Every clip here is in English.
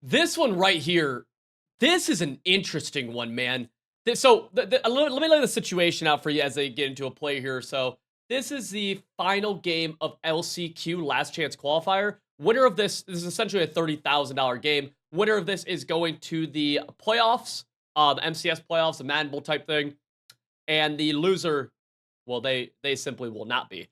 This one right here, this is an interesting one, man. Let me lay the situation out for you as they get into a play here. So this is the final game of LCQ Last Chance Qualifier. Winner of this is essentially a $30,000 game. Winner of this is going to the playoffs, the MCS playoffs, the Madden Bowl type thing. And the loser, well, they simply will not be.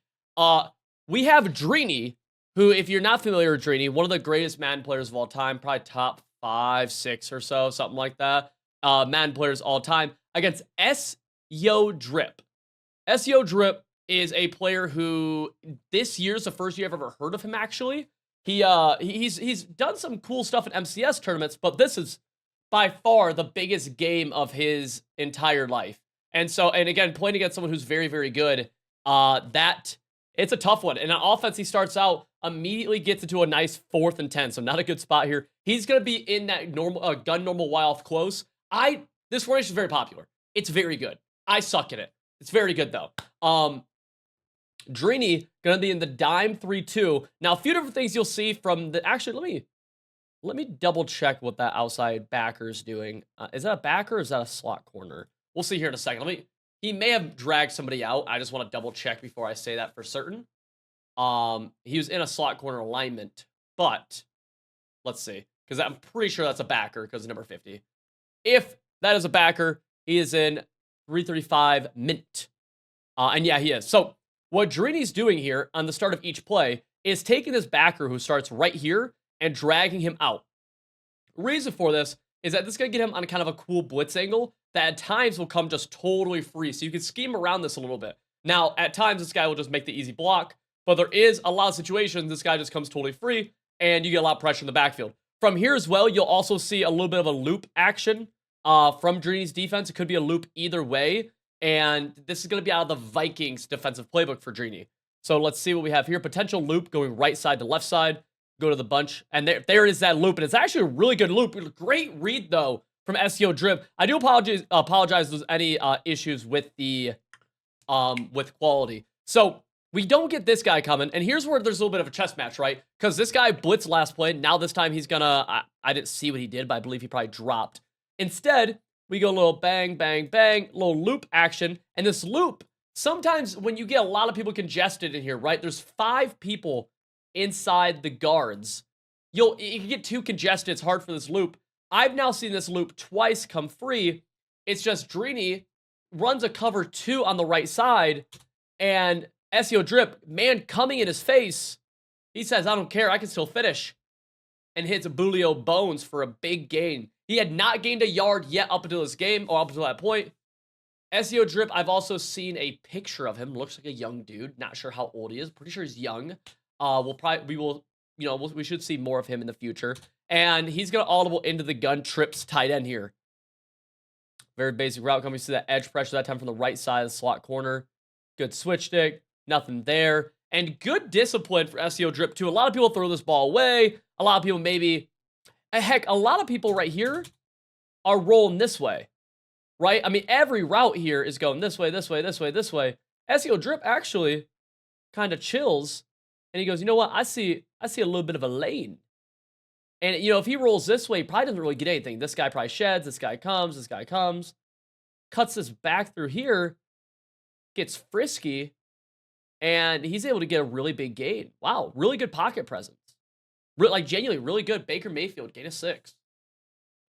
We have Dreeny, who, if you're not familiar with Dreeny, one of the greatest Madden players of all time, probably top 5, 6 or so, something like that. Madden players all time, against SEO Drip. SEO Drip is a player who this year's the first year I've ever heard of him, actually. He's done some cool stuff in MCS tournaments, but this is by far the biggest game of his entire life. And again, playing against someone who's very, very good, it's a tough one. And on offense, he starts out, immediately gets into a nice 4th and 10, so not a good spot here. He's going to be in that normal gun normal Y off close. This formation is very popular. It's very good. I suck at it. It's very good, though. Dreeny going to be in the dime 3-2. Now, a few different things you'll see from the... Actually, let me double check what that outside backer is doing. Is that a backer or is that a slot corner? We'll see here in a second. He may have dragged somebody out. I just want to double check before I say that for certain. He was in a slot corner alignment, but let's see, because I'm pretty sure that's a backer because number 50. If that is a backer, he is in 335 mint. And yeah, he is. So what Dreeny's doing here on the start of each play is taking this backer who starts right here and dragging him out. Reason for this is that this is going to get him on kind of a cool blitz angle that at times will come just totally free. So you can scheme around this a little bit. Now, at times, this guy will just make the easy block, but there is a lot of situations this guy just comes totally free, and you get a lot of pressure in the backfield. From here as well, you'll also see a little bit of a loop action from Dreeny's defense. It could be a loop either way, and this is going to be out of the Vikings defensive playbook for Dreeny. So let's see what we have here. Potential loop going right side to left side. Go to the bunch, and there is that loop, and it's actually a really good loop. Great read, though, from SEO Drip. I do apologize if there's any issues with the with quality. So we don't get this guy coming, and here's where there's a little bit of a chess match, right? Because this guy blitzed last play. Now this time he's gonna, I didn't see what he did, but I believe he probably dropped. Instead, we go a little bang, bang, bang, little loop action, and this loop, sometimes when you get a lot of people congested in here, right? There's 5 people inside the guards. You can get too congested. It's hard for this loop. I've now seen this loop twice come free. It's just Dreeny runs a cover 2 on the right side, and SEO Drip, man coming in his face, he says, I don't care, I can still finish, and hits Bulio Bones for a big gain. He had not gained a yard yet up until this game, or up until that point. SEO Drip, I've also seen a picture of him. Looks like a young dude. Not sure how old he is. Pretty sure he's young. We should see more of him in the future. And he's going to audible into the gun trips tight end here. Very basic route coming to that edge pressure that time from the right side of the slot corner. Good switch stick. Nothing there. And good discipline for SEO Drip, too. A lot of people throw this ball away. A lot of people maybe... Heck, a lot of people right here are rolling this way. Right? I mean, every route here is going this way, this way, this way, this way. SEO Drip actually kind of chills. And he goes, you know what? I see a little bit of a lane. And, if he rolls this way, he probably doesn't really get anything. This guy probably sheds. This guy comes. Cuts this back through here. Gets frisky. And he's able to get a really big gain. Wow. Really good pocket presence. Genuinely really good. Baker Mayfield, gain of 6.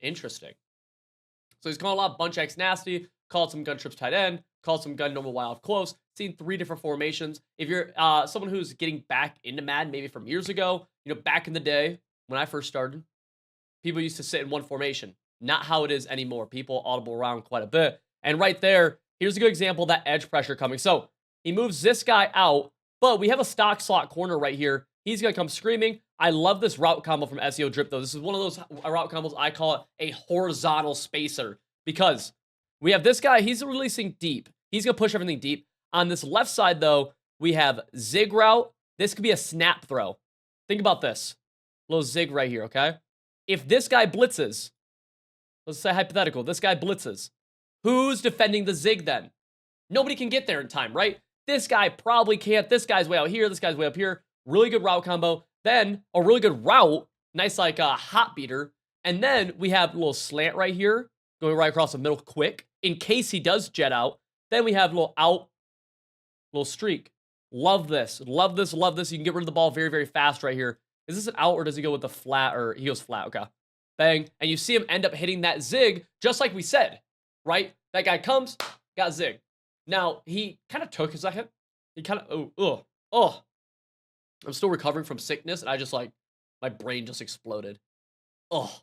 Interesting. So he's calling a lot of bunch X nasty. Called some gun trips tight end. Called some gun normal Y off close. Seen 3 different formations. If you're someone who's getting back into Madden, maybe from years ago, back in the day when I first started, people used to sit in one formation. Not how it is anymore. People audible around quite a bit. And right there, here's a good example of that edge pressure coming. So he moves this guy out, but we have a stock slot corner right here. He's going to come screaming. I love this route combo from SEO Drip, though. This is one of those route combos, I call it a horizontal spacer, because we have this guy. He's releasing deep. He's going to push everything deep. On this left side, though, we have zig route. This could be a snap throw. Think about this. Little zig right here, okay? If this guy blitzes, let's say hypothetical, this guy blitzes, who's defending the zig then? Nobody can get there in time, right? This guy probably can't. This guy's way out here. This guy's way up here. Really good route combo. Then a really good route. Nice, hot beater. And then we have a little slant right here, going right across the middle quick, in case he does jet out. Then we have a little out, little streak. Love this. Love this. Love this. You can get rid of the ball very, very fast right here. Is this an out or does he go with the flat? Or he goes flat. Okay. Bang. And you see him end up hitting that zig, just like we said, right? That guy comes, got zig. Now, he kind of took a second. He kind of, oh. I'm still recovering from sickness, and I just, like, my brain just exploded. Oh.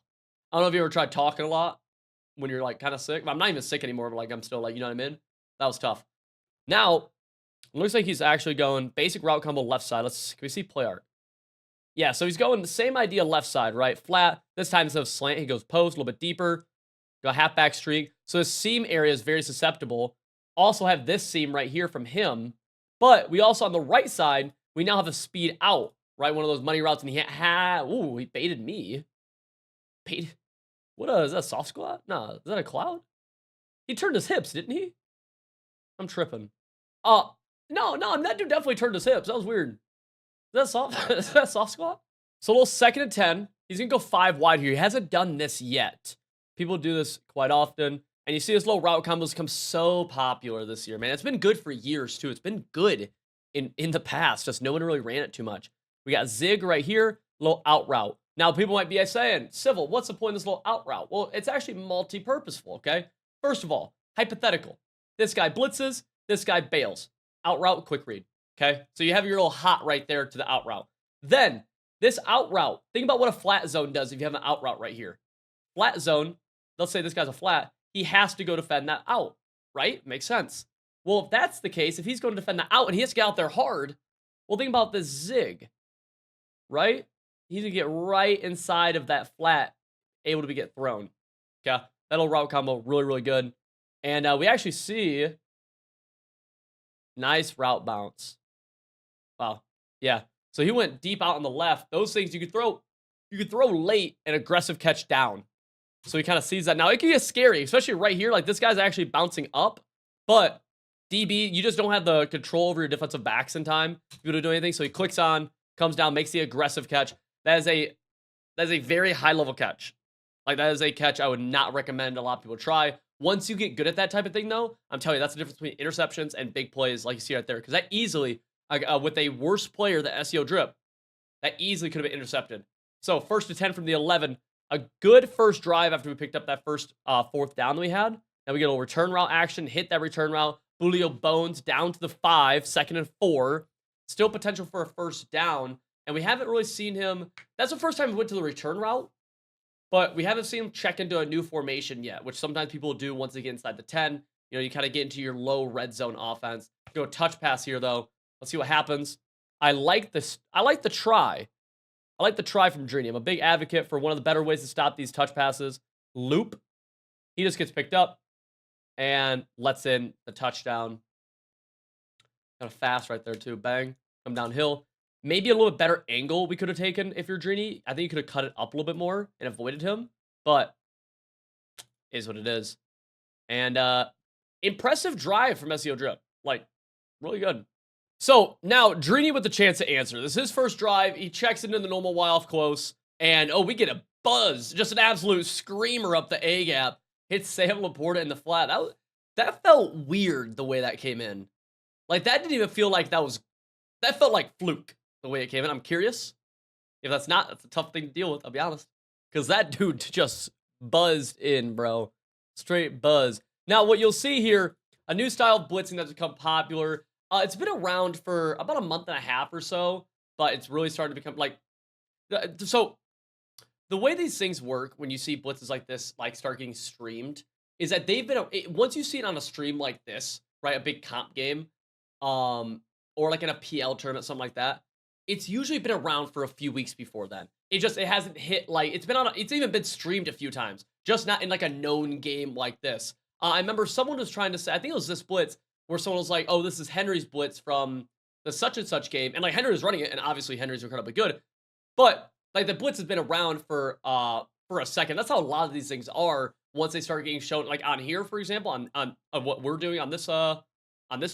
I don't know if you ever tried talking a lot when you're, like, kind of sick. I'm not even sick anymore, but, like, I'm still, like, you know what I mean? That was tough. Now, it looks like he's actually going basic route combo left side. Can we see play art? Yeah, so he's going the same idea left side, right? Flat. This time instead of slant, he goes post, a little bit deeper. Go halfback streak. So his seam area is very susceptible. Also have this seam right here from him. But we also, on the right side, we now have a speed out, right? One of those money routes, and he he baited me. Is that a soft squat? No, is that a cloud? He turned his hips, didn't he? I'm tripping. No, that dude definitely turned his hips. That was weird. Is that soft? Is that a soft squat? So a little 2nd and 10. He's going to go 5 wide here. He hasn't done this yet. People do this quite often. And you see his little route combos become so popular this year, man. It's been good for years, too. It's been good in the past. Just no one really ran it too much. We got zig right here, little out route. Now, people might be saying, Civil, what's the point of this little out route? Well, it's actually multi-purposeful, okay? First of all, hypothetical. This guy blitzes, this guy bails. Out route, quick read, okay? So you have your little hot right there to the out route. Then, this out route, think about what a flat zone does if you have an out route right here. Flat zone, let's say this guy's a flat, he has to go defend that out, right? Makes sense. Well, if that's the case, if he's going to defend the out and he has to get out there hard, well, think about this zig, right? He's going to get right inside of that flat, able to get thrown. Okay, that little route combo, really, really good. And we actually see nice route bounce. Wow. Yeah. So he went deep out on the left. Those things you could throw late and aggressive catch down. So he kind of sees that. Now, it can get scary, especially right here. Like, this guy's actually bouncing up. But, DB, you just don't have the control over your defensive backs in time to be able to do anything. So he clicks on, comes down, makes the aggressive catch. That is a very high-level catch. Like, that is a catch I would not recommend a lot of people try. Once you get good at that type of thing, though, I'm telling you, that's the difference between interceptions and big plays like you see right there. Because that easily, with a worse player than SEO Drip, that easily could have been intercepted. So, 1st and 10 from the 11. A good first drive after we picked up that first 4th down that we had. Now we get a little return route action, hit that return route. Julio Bones down to the 5, 2nd and 4. Still potential for a first down. And we haven't really seen him. That's the first time we went to the return route. But we haven't seen him check into a new formation yet, which sometimes people do once they get inside the 10. You know, you kind of get into your low red zone offense. Go touch pass here, though. Let's see what happens. I like this. I like the try. I like the try from Drini. I'm a big advocate for one of the better ways to stop these touch passes. Loop. He just gets picked up and lets in the touchdown. Kind of fast right there, too. Bang. Come downhill. Maybe a little bit better angle we could have taken if you're Drini. I think you could have cut it up a little bit more and avoided him. But is what it is. And impressive drive from SEO Drip. Like, really good. So, now, Drini with the chance to answer. This is his first drive. He checks into the normal Y off close. And, we get a buzz. Just an absolute screamer up the A-gap. Hits Sam Laporta in the flat. That felt weird, the way that came in. Like, that didn't even feel like that felt like fluke, the way it came in. I'm curious. If that's not, that's a tough thing to deal with, I'll be honest. Because that dude just buzzed in, bro. Straight buzz. Now, what you'll see here, a new style of blitzing that's become popular. It's been around for about a month and a half or so, but it's really starting to become like, so the way these things work when you see blitzes like this, like start getting streamed, is that they've been, once you see it on a stream like this, right, a big comp game, or like in a PL tournament, something like that, it's usually been around for a few weeks before then. It hasn't hit, like, it's even been streamed a few times, just not in like a known game like this. I remember someone was trying to say, I think it was this blitz, where someone was like, oh, this is Henry's blitz from the such and such game. And like Henry was running it, and obviously Henry's incredibly good. But like the blitz has been around for a second. That's how a lot of these things are once they start getting shown, like on here, for example, on what we're doing on this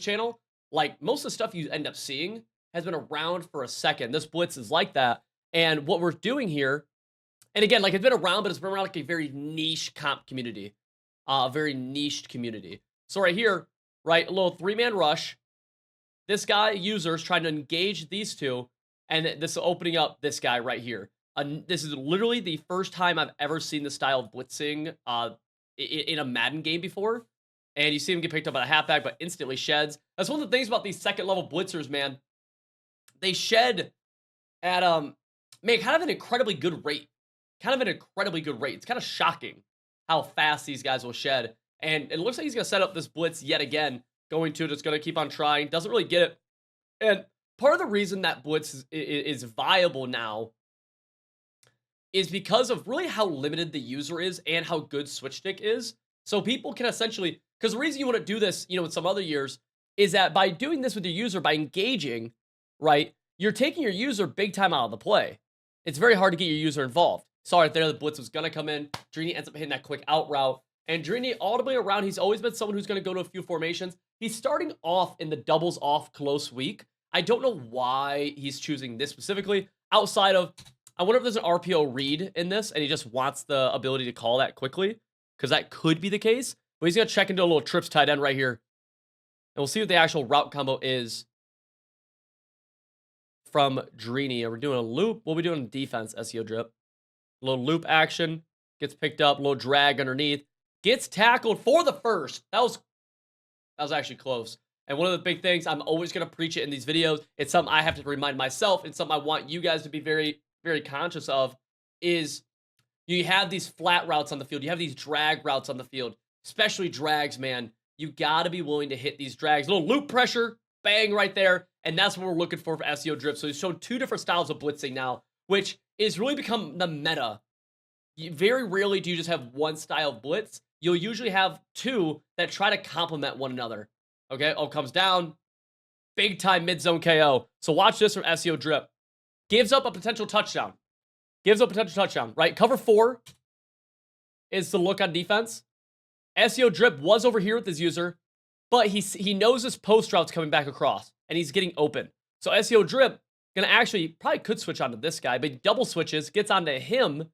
channel. Like most of the stuff you end up seeing has been around for a second. This blitz is like that. And what we're doing here And again, like, it's been around, but it's been around like a very niche comp community. A very niched community. So right here, right, a little 3-man rush. This guy, users, trying to engage these two, and this is opening up this guy right here. This is literally the first time I've ever seen this style of blitzing in a Madden game before. And you see him get picked up by a halfback, but instantly sheds. That's one of the things about these second-level blitzers, man. They shed at, man, kind of an incredibly good rate. It's kind of shocking how fast these guys will shed. And it looks like he's going to set up this blitz yet again. Just going to keep on trying. Doesn't really get it. And part of the reason that blitz is viable now is because of really how limited the user is and how good switch stick is. So people can essentially, because the reason you want to do this, in some other years, is that by doing this with your user, by engaging, right, you're taking your user big time out of the play. It's very hard to get your user involved. Saw right there, the blitz was going to come in. Drini ends up hitting that quick out route. And Drini, all the way around, he's always been someone who's going to go to a few formations. He's starting off in the doubles off close week. I don't know why he's choosing this specifically, outside of, I wonder if there's an RPO read in this, and he just wants the ability to call that quickly, because that could be the case. But he's going to check into a little trips tight end right here. And we'll see what the actual route combo is from Drini. Are we doing a loop? What are we doing in defense, SEO drip? A little loop action. Gets picked up. A little drag underneath. Gets tackled for the first. That was actually close. And one of the big things, I'm always going to preach it in these videos. It's something I have to remind myself. It's something I want you guys to be very, very conscious of, is you have these flat routes on the field. You have these drag routes on the field, especially drags, man. You got to be willing to hit these drags. A little loop pressure, bang right there. And that's what we're looking for SEO drip. So he's shown two different styles of blitzing now, which is really become the meta. Very rarely do you just have one style of blitz. You'll usually have two that try to complement one another. Okay, comes down. Big time mid-zone KO. So watch this from SEO drip. Gives up a potential touchdown. Right? Cover 4 is the look on defense. SEO drip was over here with his user, but he knows his post route's coming back across, and he's getting open. So SEO drip gonna actually probably could switch onto this guy, but he double switches, gets onto him,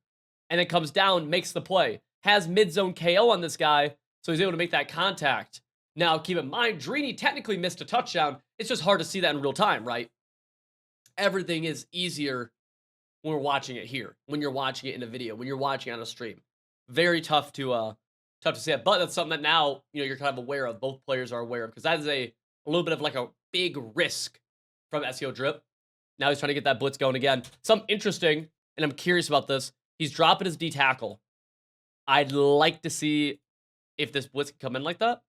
and then comes down, makes the play. Has mid-zone KO on this guy, so he's able to make that contact. Now, keep in mind, Drini technically missed a touchdown. It's just hard to see that in real time, right? Everything is easier when we're watching it here, when you're watching it in a video, when you're watching it on a stream. Very tough to see it, but that's something that now, you're kind of aware of. Both players are aware of, because that is a little bit of like a big risk from SEO drip. Now he's trying to get that blitz going again. Something interesting, and I'm curious about this. He's dropping his D tackle. I'd like to see if this blitz can come in like that.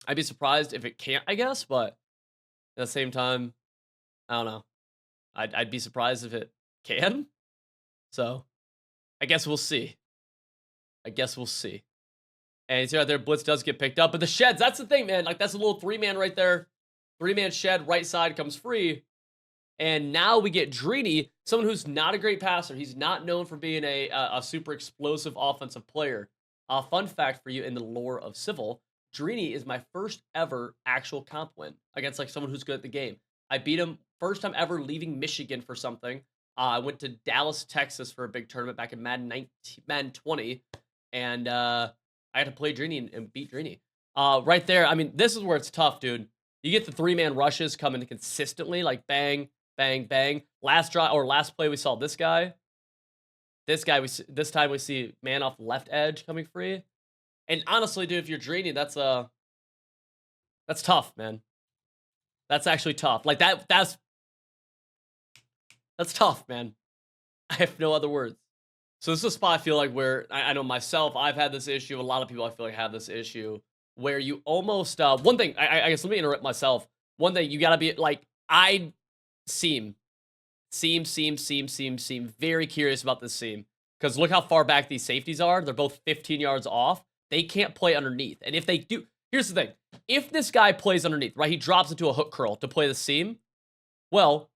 I'd be surprised if it can't, I guess, but at the same time, I don't know. I'd be surprised if it can. So, I guess we'll see. And you see right there, blitz does get picked up. But the sheds, that's the thing, man. Like, that's a little 3-man right there. 3-man shed, right side comes free. And now we get Drini, someone who's not a great passer. He's not known for being a super explosive offensive player. Fun fact for you in the lore of Civil, Drini is my first ever actual comp win against like someone who's good at the game. I beat him first time ever leaving Michigan for something. I went to Dallas, Texas for a big tournament back in Madden 20, and I had to play Drini and beat Drini. Right there, I mean, this is where it's tough, dude. You get the 3-man rushes coming consistently, like bang, bang, bang. Last play we saw this guy. This time we see man off left edge coming free. And honestly, dude, if you're Drini, that's tough, man. That's actually tough. Like that's tough, man. I have no other words. So this is a spot I feel like where I know myself, I've had this issue. A lot of people I feel like have this issue where you almost one thing. I guess let me interrupt myself. One thing you gotta be like, I seem very curious about this seam, because look how far back these safeties are. They're both 15 yards off. They can't play underneath. And if they do, here's the thing. If this guy plays underneath, right, he drops into a hook curl to play the seam, well,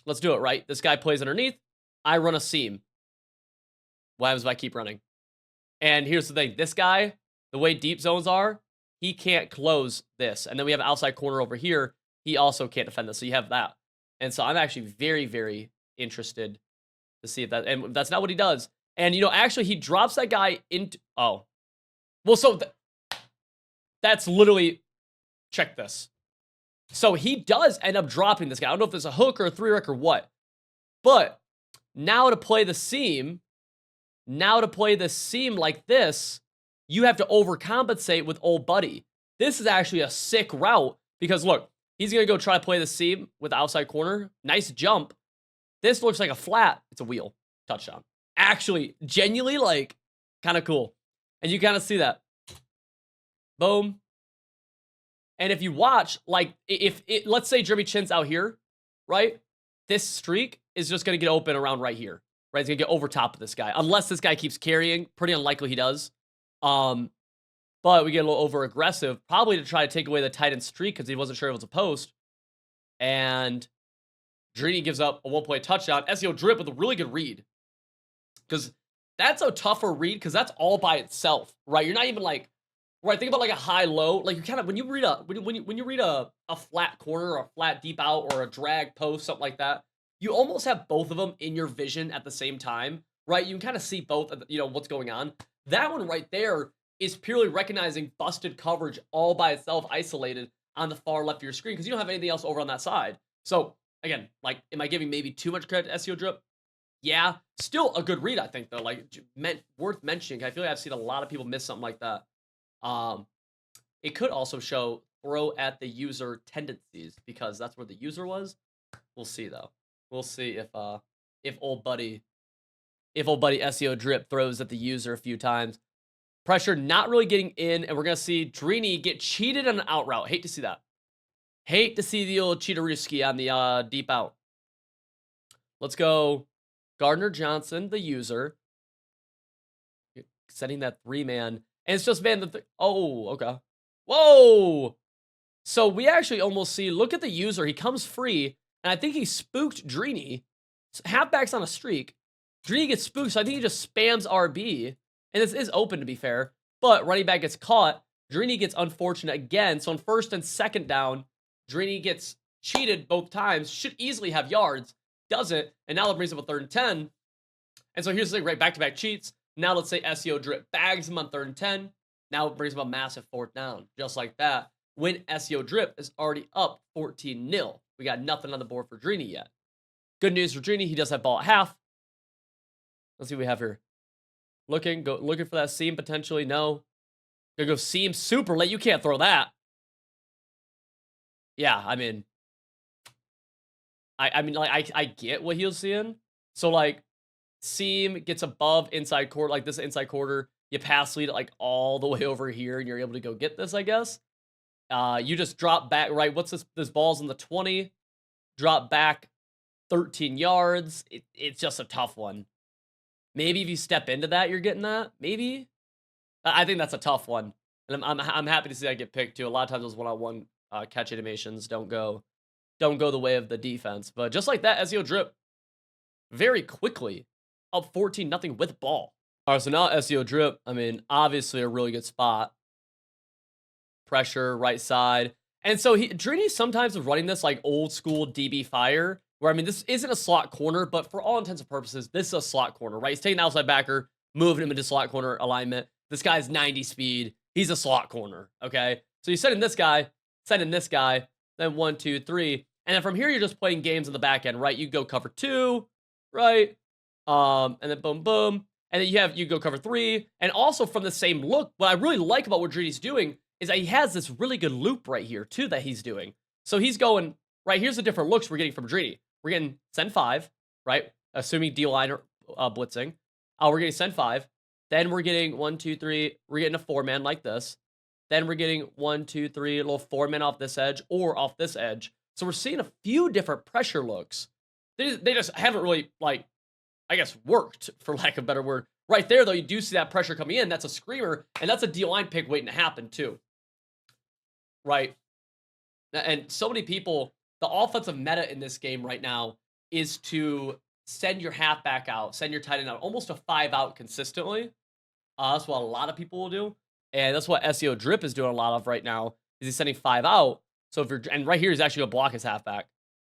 let's do it, right? This guy plays underneath. I run a seam. What happens if I keep running? And here's the thing. This guy, the way deep zones are, he can't close this. And then we have an outside corner over here. He also can't defend this. So you have that. And so I'm actually very, very interested to see if that, and that's not what he does. And, actually, he drops that guy into, oh. Well, so that's literally, check this. So he does end up dropping this guy. I don't know if it's a hook or a 3-rec or what. But now to play the seam like this, you have to overcompensate with old buddy. This is actually a sick route because look, he's going to go try to play the seam with the outside corner. Nice jump. This looks like a flat. It's a wheel. Touchdown. Actually, genuinely, like, kind of cool. And you kind of see that. Boom. And if you watch, like, let's say Jeremy Chin's out here, right? This streak is just going to get open around right here, right? It's going to get over top of this guy. Unless this guy keeps carrying. Pretty unlikely he does. But we get a little over aggressive, probably to try to take away the tight end streak because he wasn't sure if it was a post. And Drini gives up a 1-play touchdown. SEO drip with a really good read. Because that's a tougher read because that's all by itself, right? You're not even like, right, think about like a high-low. Like you kind of, when you read a flat corner or a flat deep out or a drag post, something like that, you almost have both of them in your vision at the same time, right? You can kind of see both, what's going on. That one right there is purely recognizing busted coverage all by itself, isolated on the far left of your screen because you don't have anything else over on that side. So, again, like, am I giving maybe too much credit to SEO drip? Yeah. Still a good read, I think, though. Like, worth mentioning. I feel like I've seen a lot of people miss something like that. It could also show throw at the user tendencies because that's where the user was. We'll see, though. We'll see if old buddy SEO drip throws at the user a few times. Pressure not really getting in, and we're going to see Drini get cheated on an out route. Hate to see that. Hate to see the old cheateruski on the deep out. Let's go Gardner Johnson, the user. Setting that 3-man. And it's just, man, oh, okay. Whoa! So we actually almost see, look at the user. He comes free, and I think he spooked Drini. Halfback's on a streak. Drini gets spooked, so I think he just spams RB. And this is open, to be fair. But running back gets caught. Drini gets unfortunate again. So on first and second down, Drini gets cheated both times. Should easily have yards. Doesn't. And now that brings up a 3rd and 10. And so here's the thing, right? Back-to-back cheats. Now let's say SEO drip bags him on 3rd and 10. Now it brings him a massive 4th down. Just like that. When SEO drip is already up 14-0. We got nothing on the board for Drini yet. Good news for Drini. He does have ball at half. Let's see what we have here. Looking for that seam potentially. No. Gonna go seam super late. You can't throw that. Yeah, I mean, like I get what he was seeing. So like, seam gets above inside quarter, like this inside quarter. You pass lead it like all the way over here, and you're able to go get this, I guess. You just drop back, right? What's this? This ball's in the 20. Drop back 13 yards. It's just a tough one. Maybe if you step into that, you're getting that. Maybe. I think that's a tough one, and I'm happy to see that get picked too. A lot of times those one-on-one catch animations don't go the way of the defense, but just like that, SEO drip very quickly up 14-0 with ball. All right, so now SEO drip. I mean, obviously a really good spot. Pressure right side, and so Drini sometimes is running this like old school DB fire. Where, I mean, this isn't a slot corner, but for all intents and purposes, this is a slot corner, right? He's taking the outside backer, moving him into slot corner alignment. This guy's 90 speed. He's a slot corner, okay? So you send in this guy, then 1, 2, 3. And then from here, you're just playing games in the back end, right? You go cover 2, right? And then boom, boom. And then you go cover 3. And also from the same look, what I really like about what Drini's doing is that he has this really good loop right here, too, that he's doing. So he's going, right, here's the different looks we're getting from Drini. We're getting send 5, right? Assuming D-line blitzing. We're getting send 5. Then we're getting 1, 2, 3. We're getting a 4-man like this. Then we're getting 1, 2, 3, a little 4-man off this edge or off this edge. So we're seeing a few different pressure looks. They just haven't really, like, I guess, worked, for lack of a better word. Right there, though, you do see that pressure coming in. That's a screamer, and that's a D-line pick waiting to happen, too. Right? And so many people... The offensive meta in this game right now is to send your halfback out, send your tight end out, almost a 5 out consistently. That's what a lot of people will do. And that's what SEO drip is doing a lot of right now, is he's sending 5 out. So if you're, and right here, he's actually going to block his halfback,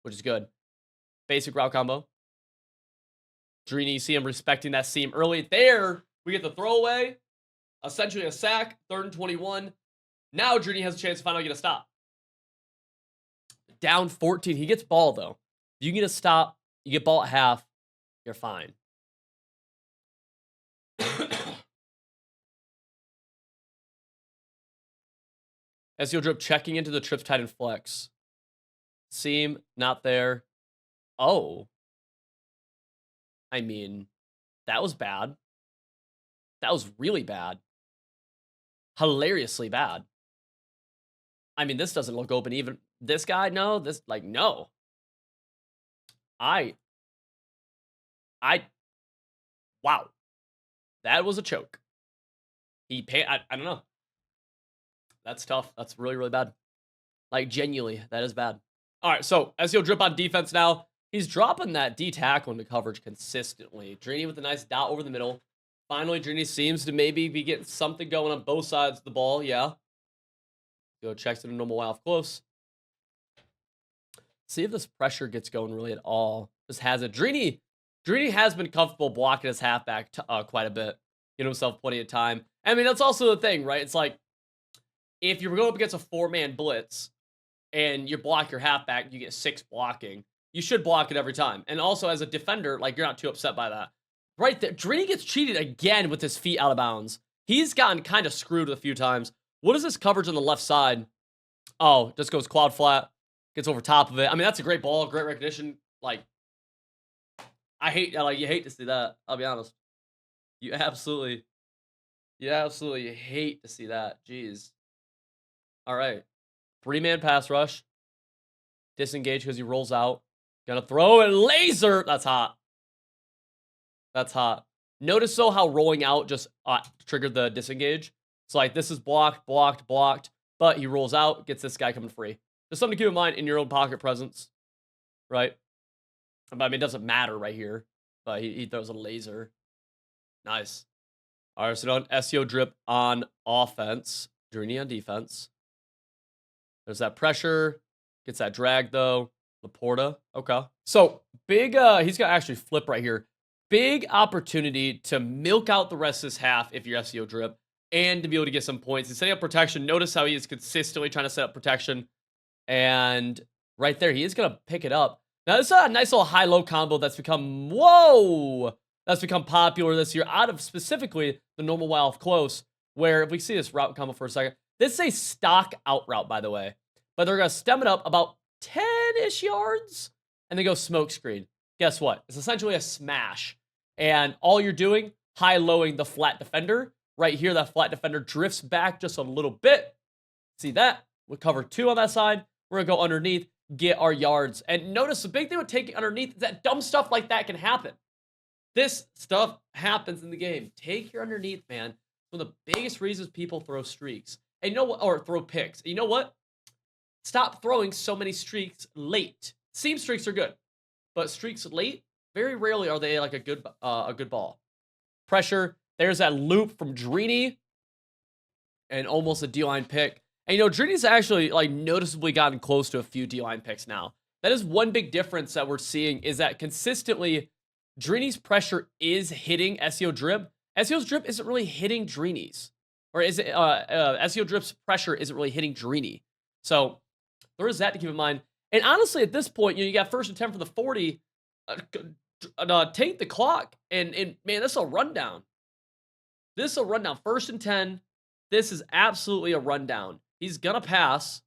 which is good. Basic route combo. Drini, you see him respecting that seam early. There, we get the throwaway. Essentially a sack, 3rd and 21. Now Drini has a chance to finally get a stop. Down 14. He gets ball, though. You get a stop. You get ball at half. You're fine. SEO drip checking into the trips tight and flex. Seam, not there. Oh. I mean, that was bad. That was really bad. Hilariously bad. I mean, this doesn't look open even. This guy, no. This, like, no. Wow. That was a choke. I don't know. That's tough. That's really, really bad. Like, genuinely, that is bad. All right, so SEO drip on defense now. He's dropping that D tackle into coverage consistently. Drini with a nice dot over the middle. Finally, Drini seems to maybe be getting something going on both sides of the ball. Yeah. Go checks it a normal way off close. See if this pressure gets going really at all. This has it. Drini has been comfortable blocking his halfback quite a bit. Getting himself plenty of time. I mean, that's also the thing, right? It's like, if you're going up against a 4-man blitz and you block your halfback, you get 6 blocking. You should block it every time. And also, as a defender, like, you're not too upset by that. Right there, Drini gets cheated again with his feet out of bounds. He's gotten kind of screwed a few times. What is this coverage on the left side? Oh, just goes quad flat. Gets over top of it. I mean, that's a great ball. Great recognition. Like, you hate to see that. I'll be honest. You absolutely hate to see that. Jeez. All right. 3-man pass rush. Disengage because he rolls out. Gonna throw and laser. That's hot. That's hot. Notice, though, how rolling out just triggered the disengage. So, like, this is blocked, but he rolls out, gets this guy coming free. Just something to keep in mind in your own pocket presence, right? I mean, it doesn't matter right here, but he throws a laser. Nice. All right, so now SEO drip on offense. Drini on defense. There's that pressure. Gets that drag, though. Laporta. Okay. So, big, he's got to actually flip right here. Big opportunity to milk out the rest of this half if you're SEO drip and to be able to get some points. He's setting up protection. Notice how he is consistently trying to set up protection. And right there, he is going to pick it up. Now, this is a nice little high-low combo that's become, that's become popular this year out of specifically the normal way off close, where if we see this route combo for a second, this is a stock out route, by the way. But they're going to stem it up about 10-ish yards and then go smoke screen. Guess what? It's essentially a smash. And all you're doing, high-lowing the flat defender. Right here, that flat defender drifts back just a little bit. See that? We'll cover 2 on that side. We're going to go underneath, get our yards. And notice the big thing with taking underneath is that dumb stuff like that can happen. This stuff happens in the game. Take your underneath, man. One of the biggest reasons people throw streaks. And you know what? Or throw picks. And you know what? Stop throwing so many streaks late. Seam streaks are good. But streaks late, very rarely are they like a good ball. Pressure. There's that loop from Drini. And almost a D-line pick. And, you know, Drini's actually, like, noticeably gotten close to a few D-line picks now. That is one big difference that we're seeing is that consistently, Drini's pressure is hitting SEO drip. SEO's drip isn't really hitting Drini's. Or is it, SEO drip's pressure isn't really hitting Drini. So, there is that to keep in mind. And honestly, at this point, you know, you got 1st and 10 for the 40. Take the clock. And man, this is a rundown. This is a rundown. 1st and 10. This is absolutely a rundown. He's going to pass.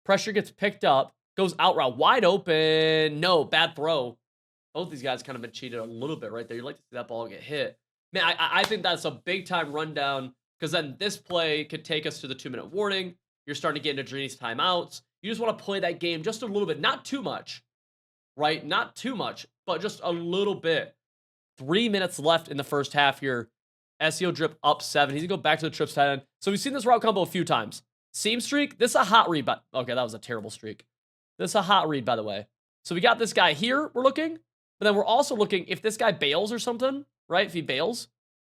Pressure gets picked up. Goes out route. Wide open. No, bad throw. Both these guys kind of been cheated a little bit right there. You'd like to see that ball get hit. Man, I think that's a big-time rundown because then this play could take us to the 2-minute warning. You're starting to get into Drini's timeouts. You just want to play that game just a little bit. Not too much, right? Not too much, but just a little bit. 3 minutes left in the first half here. SEO drip up 7. He's going to go back to the trips tight end. So we've seen this route combo a few times. Seam streak. This is a hot read. But okay, that was a terrible streak. This is a hot read, by the way. So we got this guy here. We're looking. But then we're also looking if this guy bails or something, right? If he bails,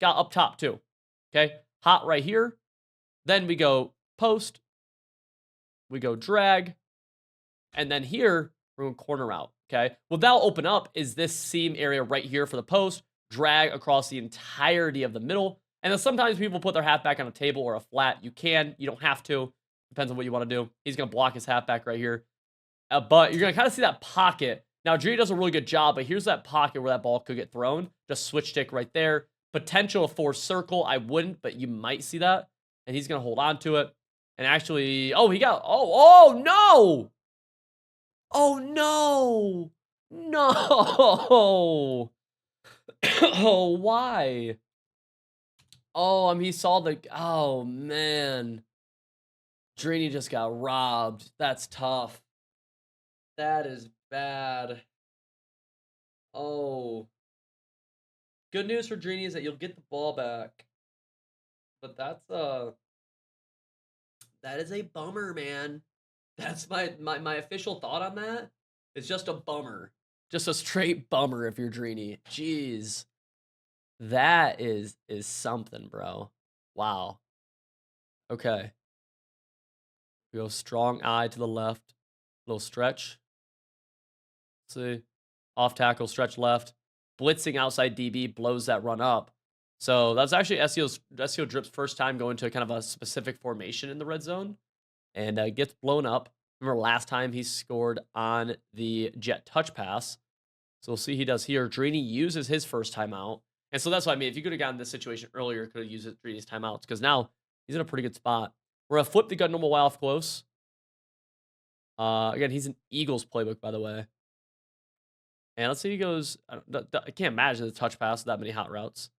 got up top too. Okay. Hot right here. Then we go post. We go drag. And then here, We're going corner route, okay? What that'll open up is this seam area right here for the post, drag across the entirety of the middle. And then sometimes people put their halfback on a table or a flat. You can, you don't have to. Depends on what you want to do. He's going to block his halfback right here. But you're going to kind of see that pocket. Now, Drini does a really good job, but here's that pocket where that ball could get thrown. Just switch stick right there. Potential to force circle. I wouldn't, but you might see that. And he's going to hold on to it. And actually, oh, he got, oh, no. Oh, no. No. Oh, why? Oh, he saw the, oh, man. Drini just got robbed. That's tough. That is bad. Oh. Good news for Drini is that you'll get the ball back. But that's that is a bummer, man. That's my official thought on that. It's just a bummer. Just a straight bummer if you're Drini. Jeez. That is something, bro. Wow. Okay. We go strong eye to the left. Little stretch. Let's see. Off tackle, stretch left. Blitzing outside DB blows that run up. So that's actually SEO Drip's first time going to kind of a specific formation in the red zone. And gets blown up. Remember last time he scored on the jet touch pass. So we'll see he does here. Drini uses his first timeout. And so that's what I mean. If you could have gotten this situation earlier, could have used Drini's timeouts. Because now he's in a pretty good spot. We're going to flip the gun normal Y off close. Again, he's an Eagles playbook, by the way. And let's see he goes. I can't imagine the touch pass with that many hot routes.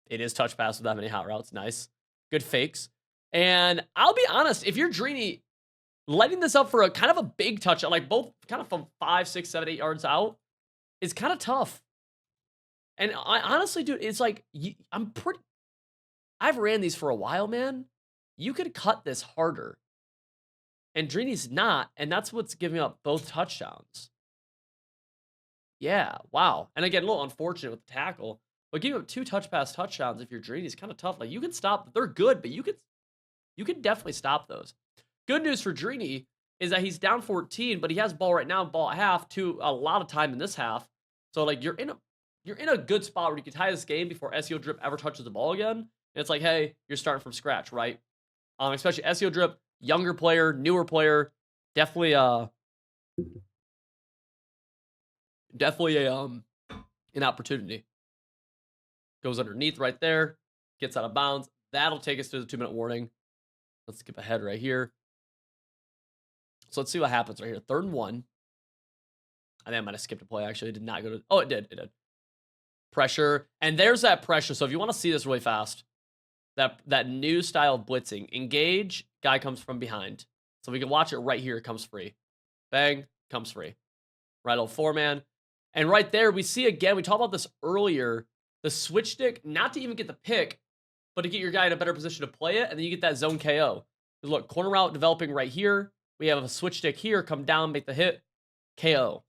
It is touch pass with that many hot routes. Nice. Good fakes. And I'll be honest, if you're Drini, letting this up for a kind of a big touchdown, like both kind of from 5, 6, 7, 8 yards out, is kind of tough. And I honestly, dude, it's like, I've ran these for a while, man. You could cut this harder. And Drini's not, and that's what's giving up both touchdowns. Yeah, wow. And again, a little unfortunate with the tackle, but giving up 2 touch pass touchdowns if you're Drini is kind of tough. Like, you can stop, they're good, but you could definitely stop those. Good news for Drini is that he's down 14, but he has ball right now, ball at half, to a lot of time in this half. So like you're in a good spot where you can tie this game before SEO Drip ever touches the ball again. And it's like, hey, you're starting from scratch, right? Especially SEO Drip, younger player, newer player, definitely an opportunity. Goes underneath right there, gets out of bounds. That'll take us to the 2-minute warning. Let's skip ahead right here. So let's see what happens right here. 3rd and 1. I think I might have skipped a play, actually. It did not go to... Oh, it did. It did. Pressure. And there's that pressure. So if you want to see this really fast, that new style of blitzing. Engage, guy comes from behind. So we can watch it right here. It comes free. Bang, comes free. Right, little 4-man. And right there, we see again, we talked about this earlier, the switch stick, not to even get the pick, but to get your guy in a better position to play it, and then you get that zone KO. Because look, corner route developing right here. We have a switch stick here, come down, make the hit, KO.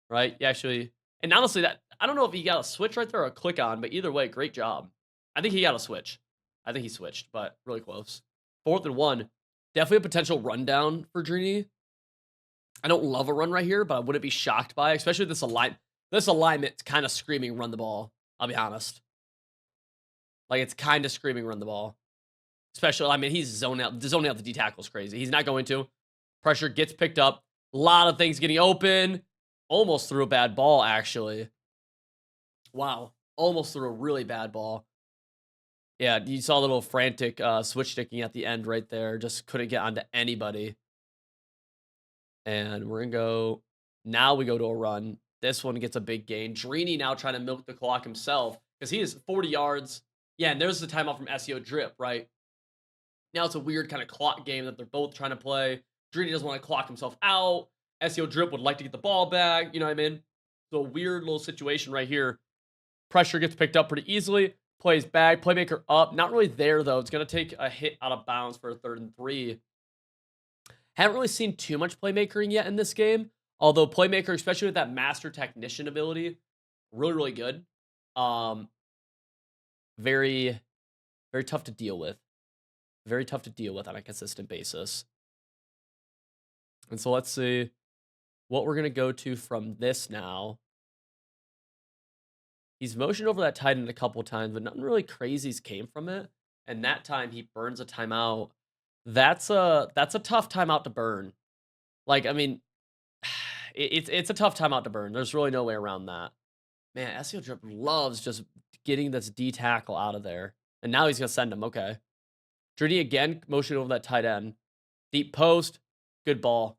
Right? You actually, and honestly, that I don't know if he got a switch right there or a click on, but either way, great job. I think he got a switch. I think he switched, but really close. 4th and 1. Definitely a potential rundown for Drini. I don't love a run right here, but I wouldn't be shocked by it, especially this alignment. This alignment's kind of screaming run the ball. I'll be honest. Like, it's kind of screaming run the ball. Especially, I mean, he's zoning out the D tackle is crazy. He's not going to. Pressure gets picked up. A lot of things getting open. Almost threw a bad ball, actually. Wow. Almost threw a really bad ball. Yeah, you saw a little frantic switch sticking at the end right there. Just couldn't get onto anybody. And we're going to go. Now we go to a run. This one gets a big gain. Drini now trying to milk the clock himself because he is 40 yards. Yeah, and there's the timeout from SEO Drip, right? Now it's a weird kind of clock game that they're both trying to play. Drini doesn't want to clock himself out. SEO Drip would like to get the ball back. You know what I mean? So a weird little situation right here. Pressure gets picked up pretty easily. Plays back. Playmaker up. Not really there, though. It's going to take a hit out of bounds for a 3rd and 3. Haven't really seen too much playmakering yet in this game. Although playmaker, especially with that master technician ability, really, really good. Very, very tough to deal with. Very tough to deal with on a consistent basis. And so let's see. what we're gonna go to from this now, he's motioned over that tight end a couple times, but nothing really crazy's came from it. And that time he burns a timeout. That's a tough timeout to burn. Like, I mean, it's a tough timeout to burn. There's really no way around that. Man, SEO Drip loves just getting this D tackle out of there. And now he's gonna send him. Okay. Drini again, motion over that tight end. Deep post. Good ball.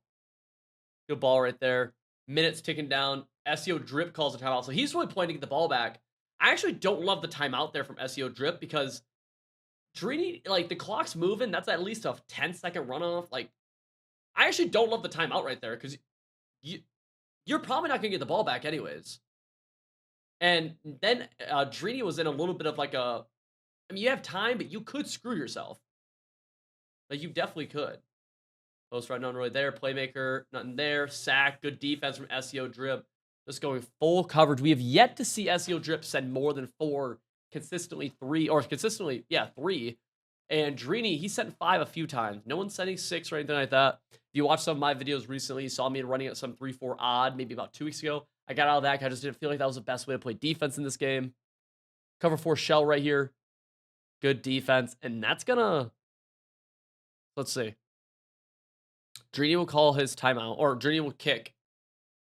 Good ball right there. Minutes ticking down. SEO Drip calls a timeout. So he's really playing to get the ball back. I actually don't love the timeout there from SEO Drip because Drini, like the clock's moving. That's at least a 10-second runoff. Like, I actually don't love the timeout right there because you're probably not gonna get the ball back anyways. And then Drini was in a little bit of like a, I mean, you have time, but you could screw yourself. Like, you definitely could. Post right, nothing really there. Playmaker, nothing there. Sack, good defense from SEO Drip. Just going full coverage. We have yet to see SEO Drip send more than 4, consistently 3, or consistently, yeah, 3. And Drini, he sent 5 a few times. No one's sending 6 or anything like that. If you watched some of my videos recently, you saw me running at some 3-4 odd, maybe about 2 weeks ago. I got out of that. I just didn't feel like that was the best way to play defense in this game. Cover 4 shell right here. Good defense. And that's gonna, let's see. Drini will call his timeout, or Drini will kick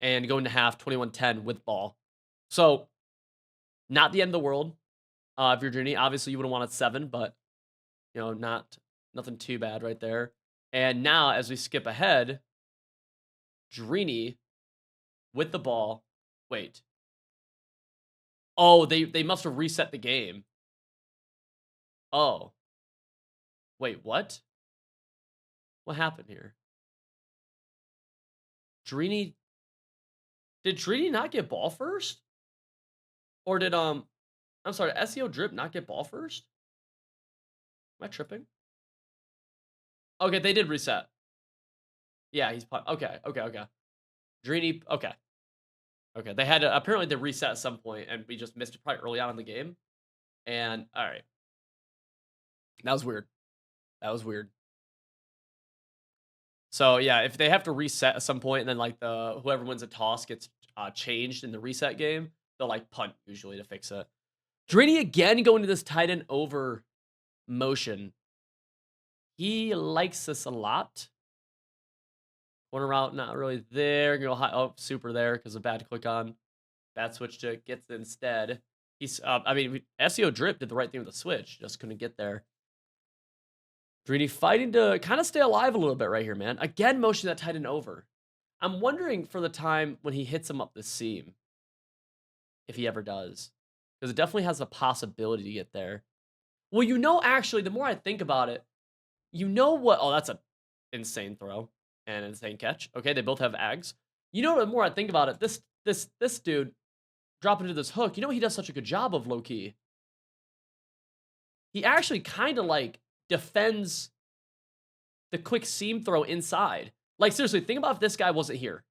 and go into half 21-10 with ball. So, not the end of the world. If you're Drini, obviously you would have wanted 7, but you know, nothing too bad right there. And now, as we skip ahead, Drini with the ball. Wait. Oh, they must have reset the game. Oh. Wait, what? What happened here? Drini, did Drini not get ball first? Or did I'm sorry, SEO Drip not get ball first? Am I tripping? Okay, they did reset. Yeah, he's okay. Drini, okay. Okay, they had to, apparently they reset at some point, and we just missed it probably early on in the game. And all right, that was weird. That was weird. So yeah, if they have to reset at some point, and then like the whoever wins a toss gets changed in the reset game, they'll like punt usually to fix it. Drini again going to this tight end over motion. He likes this a lot. Corner route, not really there. Go high, oh, super there because of bad click on. Bad switch to gets instead. He's, I mean, SEO Drip did the right thing with the switch, just couldn't get there. Drini fighting to kind of stay alive a little bit right here, man. Again, motion that tight end over. I'm wondering for the time when he hits him up the seam, if he ever does, because it definitely has a possibility to get there. Well, you know, actually, the more I think about it, you know what? Oh, that's a insane throw and insane catch. Okay, they both have ags. You know, the more I think about it, this dude dropping into this hook. You know, he does such a good job of low key. He actually kind of like defends the quick seam throw inside. Like, seriously, think about if this guy wasn't here.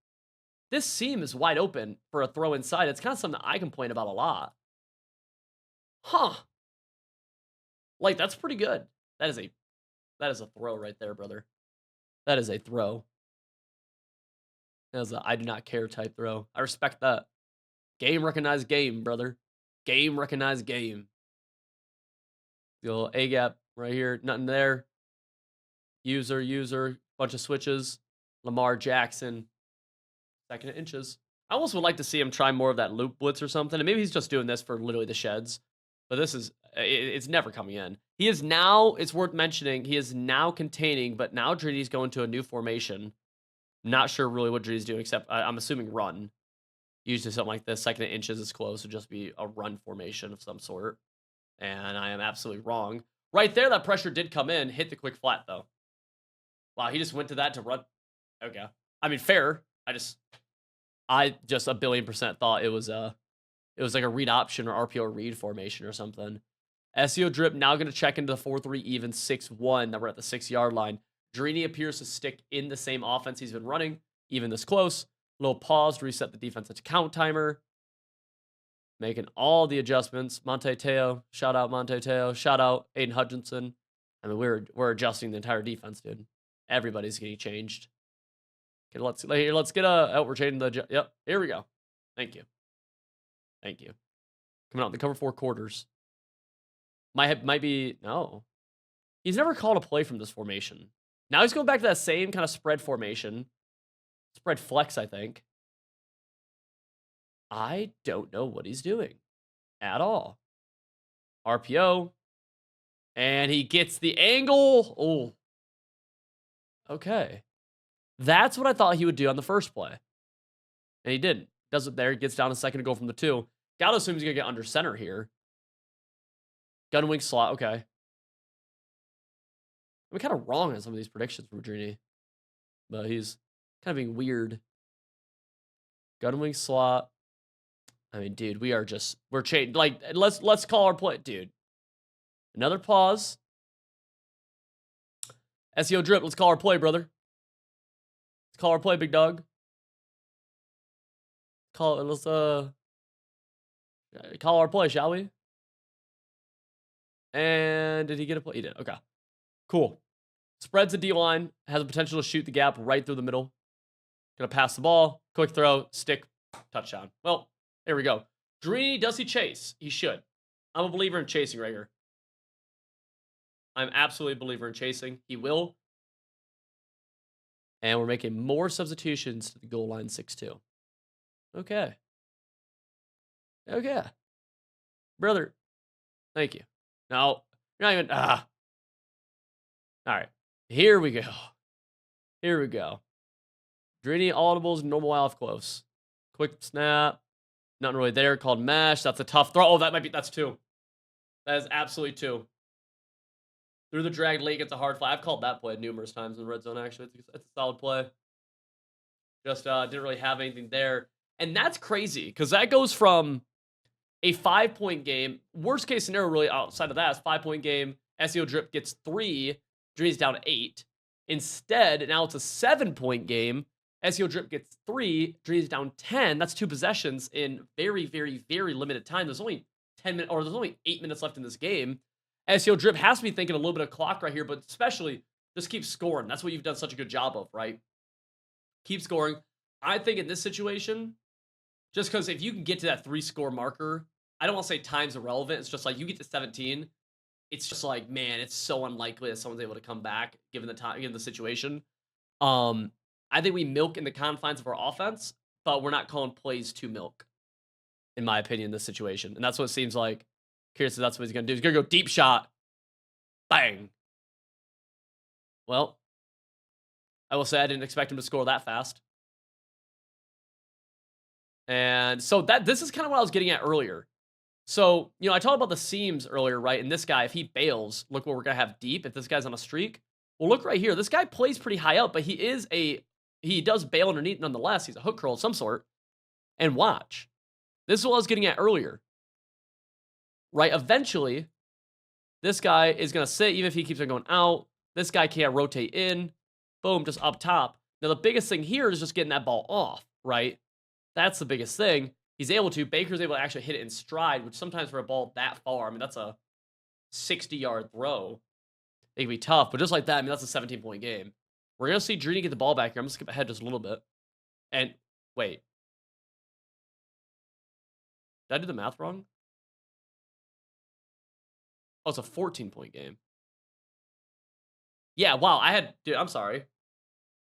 This seam is wide open for a throw inside. It's kind of something I complain about a lot. Huh. Like, that's pretty good. That is a throw right there, brother. That is a throw. That is a I do not care type throw. I respect that. Game recognized game, brother. Game recognized game. The little A gap right here. Nothing there. User. Bunch of switches. Lamar Jackson. Second at inches. I almost would like to see him try more of that loop blitz or something. And maybe he's just doing this for literally the sheds. But this is, it's never coming in. He is now, it's worth mentioning, he is now containing, but now Drini's going to a new formation. Not sure really what Drini's doing, except I'm assuming run. Usually something like this, second at inches is close, would just be a run formation of some sort. And I am absolutely wrong. Right there, that pressure did come in, hit the quick flat though. Wow, he just went to that to run. Okay. I mean, fair. I just a billion% thought it was like a read option or RPO read formation or something. SEO Drip now going to check into the 4-3 even 6-1. Now we're at the 6-yard line. Drini appears to stick in the same offense he's been running, even this close. Little pause to reset the defensive count timer. Making all the adjustments. Monte Teo, shout out Monte Teo, shout out Aiden Hutchinson. I mean, we're adjusting the entire defense, dude. Everybody's getting changed. Okay, let's get a. Oh, we're changing the. Yep. Here we go. Thank you. Thank you. Coming out in the cover 4 quarters. Might be no. He's never called a play from this formation. Now he's going back to that same kind of spread formation. Spread flex, I think. I don't know what he's doing at all. RPO. And he gets the angle. Oh. Okay. That's what I thought he would do on the first play. And he didn't. Does it there. Gets down a second to go from the 2. Gotta assume he's going to get under center here. Gun wing slot. Okay. I'm kind of wrong on some of these predictions from Drini. But he's kind of being weird. Gun wing slot. I mean, dude, we're changing. Like, let's call our play. Dude. Another pause. SEO drip. Let's call our play, brother. Let's call our play, big dog. Let's call our play, shall we? And did he get a play? He did. Okay. Cool. Spreads the D-line. Has the potential to shoot the gap right through the middle. Gonna pass the ball. Quick throw. Stick. Touchdown. Well, there we go. Drini, does he chase? He should. I'm a believer in chasing right here. I'm absolutely a believer in chasing. He will. And we're making more substitutions to the goal line 6-2. Okay. Okay. Brother. Thank you. No. You're not even. All right. Here we go. Here we go. Drini audibles, normal off close. Quick snap. Nothing really there. Called mesh. That's a tough throw. Oh, that's 2. That is absolutely 2. Through the drag late gets a hard fly. I've called that play numerous times in the red zone, actually. It's a solid play. Just didn't really have anything there. And that's crazy, because that goes from a 5-point game. Worst case scenario, really, outside of that, is 5-point game. SEO drip gets 3. Drini's down 8. Instead, now it's a 7-point game. SEO drip gets 3. Drini's down 10. That's 2 possessions in very, very, very limited time. There's only 10 minutes, or there's only 8 minutes left in this game. SEO drip has to be thinking a little bit of clock right here, but especially just keep scoring. That's what you've done such a good job of, right? Keep scoring. I think in this situation, just because if you can get to that 3-score marker, I don't want to say time's irrelevant. It's just like you get to 17. It's just like, man, it's so unlikely that someone's able to come back given the time, given the situation. I think we milk in the confines of our offense, but we're not calling plays to milk, in my opinion, in this situation. And that's what it seems like. Curious if that's what he's going to do. He's going to go deep shot. Bang. Well, I will say I didn't expect him to score that fast. And so this is kind of what I was getting at earlier. So, I talked about the seams earlier, right? And this guy, if he bails, look what we're going to have deep. If this guy's on a streak, well, look right here. This guy plays pretty high up, but he does bail underneath nonetheless. He's a hook curl of some sort. And watch. This is what I was getting at earlier. Right? Eventually, this guy is going to sit, even if he keeps on going out. This guy can't rotate in. Boom, just up top. Now, the biggest thing here is just getting that ball off, right? That's the biggest thing. He's able to. Baker's able to actually hit it in stride, which sometimes for a ball that far, I mean, that's a 60-yard throw. It can be tough, but just like that, I mean, that's a 17-point game. We're going to see Drini get the ball back here. I'm going to skip ahead just a little bit. And, wait. Did I do the math wrong? Oh, it's a 14-point game. Yeah, wow, dude, I'm sorry.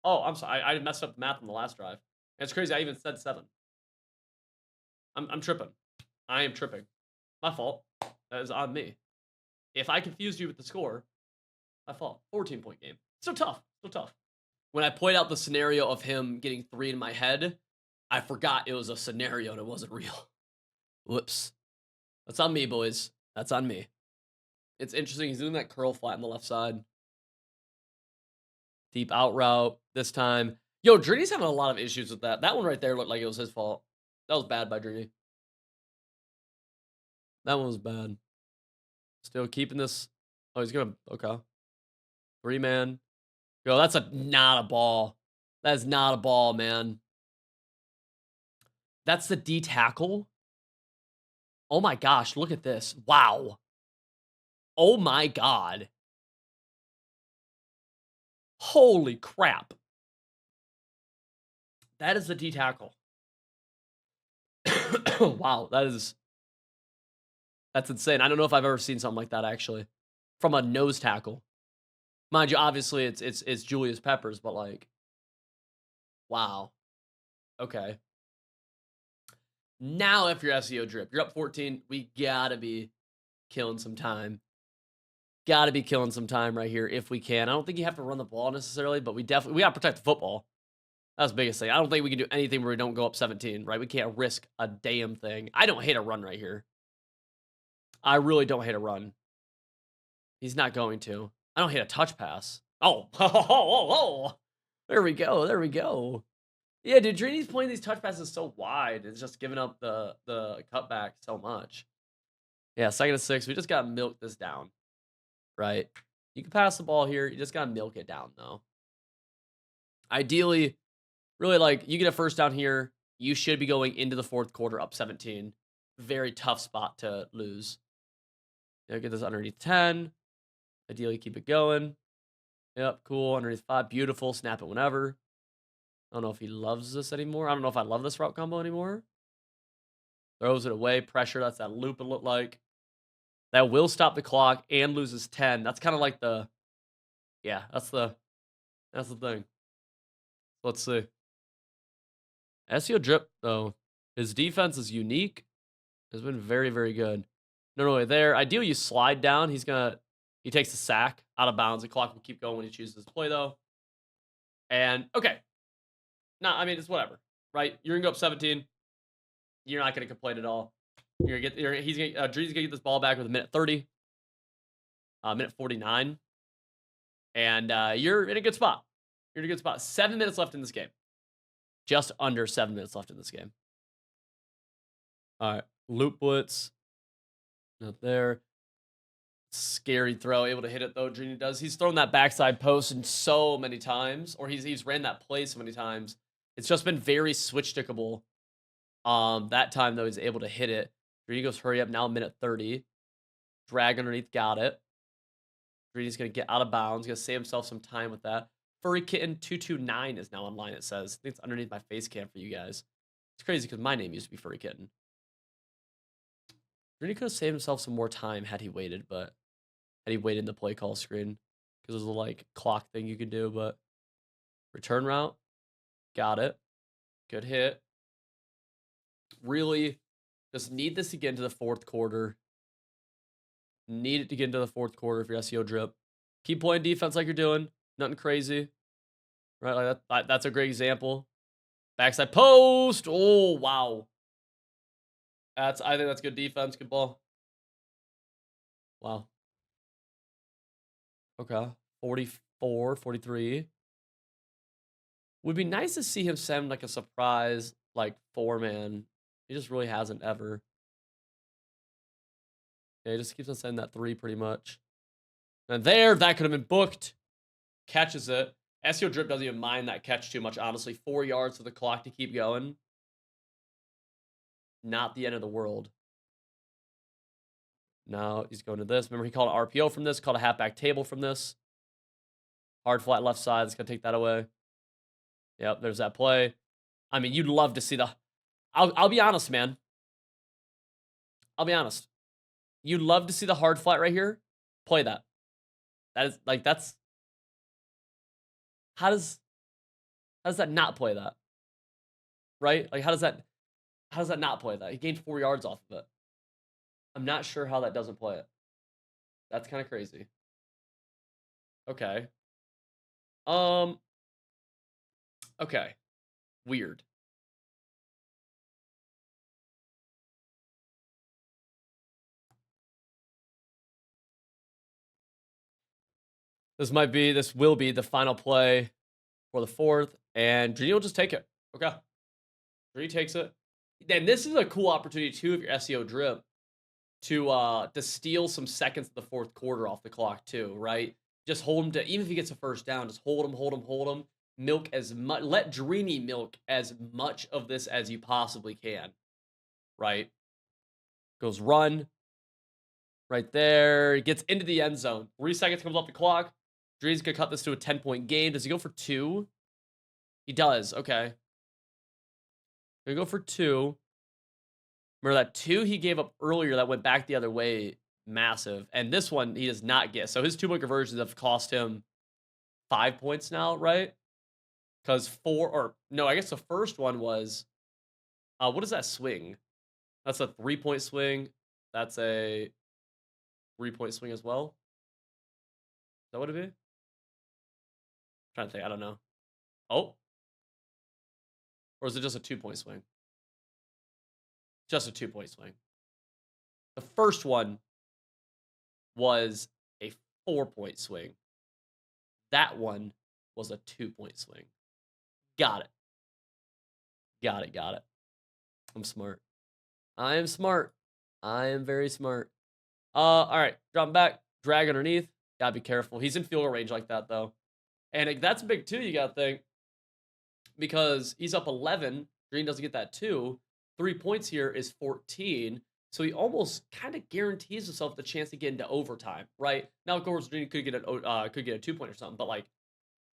Oh, I'm sorry. I messed up the math on the last drive. And it's crazy, I even said 7. I'm tripping. I am tripping. My fault. That is on me. If I confused you with the score, my fault. 14-point game. So tough. So tough. When I point out the scenario of him getting 3 in my head, I forgot it was a scenario and it wasn't real. Whoops. That's on me, boys. That's on me. It's interesting. He's doing that curl flat on the left side. Deep out route this time. Yo, Drini's having a lot of issues with that. That one right there looked like it was his fault. That was bad by Drini. That one was bad. Still keeping this. Oh, he's going to. Okay. 3-man. Yo, that's not a ball. That is not a ball, man. That's the D tackle. Oh my gosh, look at this. Wow. Oh my God. Holy crap. That is the D tackle. Wow, that's insane. I don't know if I've ever seen something like that actually from a nose tackle. Mind you, obviously it's Julius Peppers, but like, wow. Okay. Now, if you're SEO drip, you're up 14. We gotta be killing some time. Gotta be killing some time right here if we can. I don't think you have to run the ball necessarily, but we gotta protect the football. That's the biggest thing. I don't think we can do anything where we don't go up 17, right? We can't risk a damn thing. I don't hate a run right here. I really don't hate a run. He's not going to. I don't hate a touch pass. Oh, oh. There we go. There we go. Yeah, dude, Drini's playing these touch passes so wide. It's just giving up the cutback so much. Yeah, 2nd and 6. We just got to milk this down, right? You can pass the ball here. You just got to milk it down, though. Ideally, really, like, you get a first down here. You should be going into the 4th quarter up 17. Very tough spot to lose. Get this underneath 10. Ideally, keep it going. Yep, cool. Underneath 5. Beautiful. Snap it whenever. I don't know if he loves this anymore. I don't know if I love this route combo anymore. Throws it away. Pressure. That's that loop it looked like. That will stop the clock and loses 10. That's kind of like the... Yeah, that's the thing. Let's see. SEO drip, though. His defense is unique. Has been very, very good. No, there. Ideally, you slide down. He takes the sack out of bounds. The clock will keep going when he chooses to play, though. And, okay. No, I mean, it's whatever, right? You're going to go up 17. You're not going to complain at all. Dre's going to get this ball back with a minute 30. Minute 49. And you're in a good spot. You're in a good spot. 7 minutes left in this game. Just under 7 minutes left in this game. All right. Loop blitz. Not there. Scary throw. Able to hit it, though. Drini does. He's thrown that backside post in so many times. Or he's ran that play so many times. It's just been very switch stickable. That time, though, he's able to hit it. Drini goes hurry up. Now minute 30. Drag underneath. Got it. Drini's going to get out of bounds. Going to save himself some time with that. Furry Kitten 229 is now online, it says. I think it's underneath my face cam for you guys. It's crazy because my name used to be Furry Kitten. Drini could have saved himself some more time had he waited, but had he waited in the play call screen. Because there's a like clock thing you can do, but return route. Got it. Good hit. Really just need this to get into the 4th quarter. Need it to get into the 4th quarter for your SEO drip. Keep playing defense like you're doing. Nothing crazy. Right? Like that's a great example. Backside post. Oh, wow. I think that's good defense. Good ball. Wow. Okay. 44, 43. Would be nice to see him send like a surprise, like 4-man. He just really hasn't ever. Yeah, he just keeps on sending that 3 pretty much. And there, that could have been booked. Catches it. SEO drip doesn't even mind that catch too much, honestly. 4 yards for the clock to keep going. Not the end of the world. Now he's going to this. Remember, he called an RPO from this, called a halfback table from this. Hard flat left side. It's going to take that away. Yep, there's that play. I mean, you'd love to see the... I'll be honest, man. I'll be honest. You'd love to see the hard flat right here. Play that. That is, like, that's... How does that not play that? Right? Like, how does that not play that? He gained 4 yards off of it. I'm not sure how that doesn't play it. That's kind of crazy. Okay. Okay. Weird. This will be the final play for the 4th, and Drini will just take it. Okay. Drini takes it. Then this is a cool opportunity too if you're SEO drip to steal some seconds of the 4th quarter off the clock too, right? Just hold him to, even if he gets a first down, just hold him. Milk as much, let Drini milk as much of this as you possibly can, right? Goes run. Right there. He gets into the end zone. 3 seconds comes off the clock. Drini's going to cut this to a 10-point game. Does he go for 2? He does. Okay. Gonna go for 2. Remember that 2 he gave up earlier that went back the other way, massive. And this one he does not get. So his 2-point conversions have cost him 5 points now, right? Because 4 or no, I guess the first one was what is that swing? That's a 3-point swing. That's a 3-point swing as well. Is that what it'd be? Trying to think. I don't know. Oh. Or is it just a 2-point swing? Just a 2-point swing. The first one was a 4-point swing. That one was a 2-point swing. Got it. Got it. Got it. I'm smart. I am smart. I am very smart. All right. Drop back. Drag underneath. Gotta be careful. He's in field goal range like that, though. And that's big, too, you gotta think. Because he's up 11. Green doesn't get that, too. 3 points here is 14. So he almost kind of guarantees himself the chance to get into overtime, right? Now, of course, Green could get a 2-point or something. But, like,